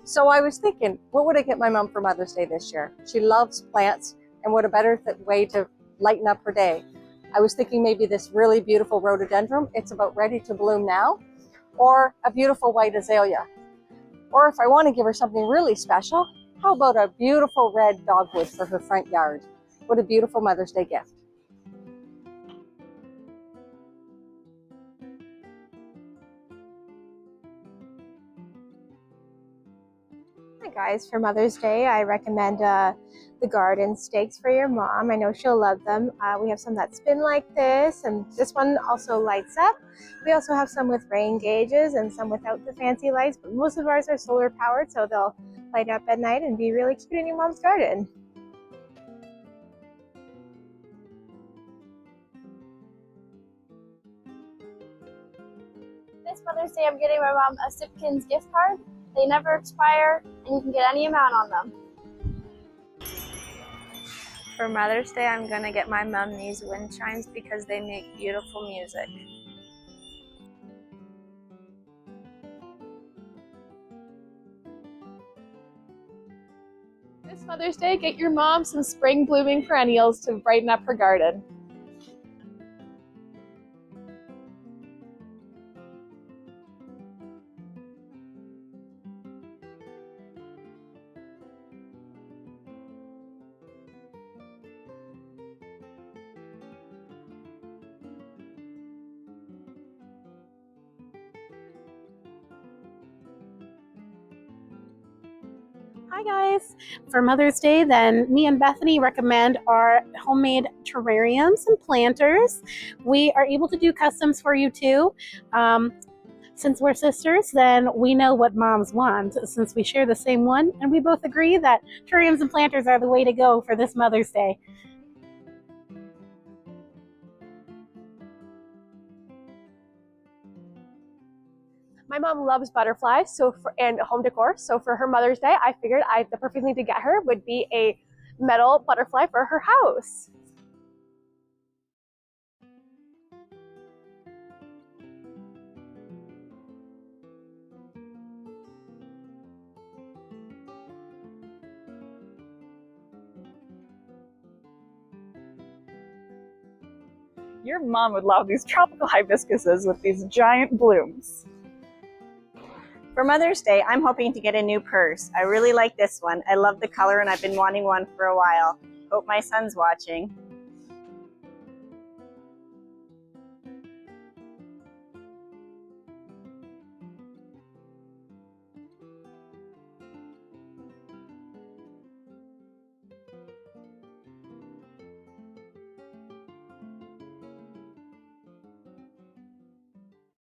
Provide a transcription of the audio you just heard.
So I was thinking, what would I get my mom for Mother's Day this year? She loves plants, and what a better way to lighten up her day. I was thinking maybe this really beautiful rhododendron, it's about ready to bloom now, or a beautiful white azalea. Or if I want to give her something really special, how about a beautiful red dogwood for her front yard? What a beautiful Mother's Day gift. Hi guys, for Mother's Day, I recommend the garden stakes for your mom. I know she'll love them. We have some that spin like this, and this one also lights up. We also have some with rain gauges and some without the fancy lights, but most of ours are solar powered, so they'll light up at night and be really cute in your mom's garden. This Mother's Day, I'm getting my mom a Sipkens gift card. They never expire, and you can get any amount on them. For Mother's Day, I'm gonna get my mom these wind chimes because they make beautiful music. This Mother's Day, get your mom some spring blooming perennials to brighten up her garden. Hi guys! For Mother's Day, then, me and Bethany recommend our homemade terrariums and planters. We are able to do customs for you too. Since we're sisters, then we know what moms want since we share the same one, and we both agree that terrariums and planters are the way to go for this Mother's Day. My mom loves butterflies and home decor, so for her Mother's Day, I figured the perfect thing to get her would be a metal butterfly for her house. Your mom would love these tropical hibiscuses with these giant blooms. For Mother's Day, I'm hoping to get a new purse. I really like this one. I love the color and I've been wanting one for a while. Hope my son's watching.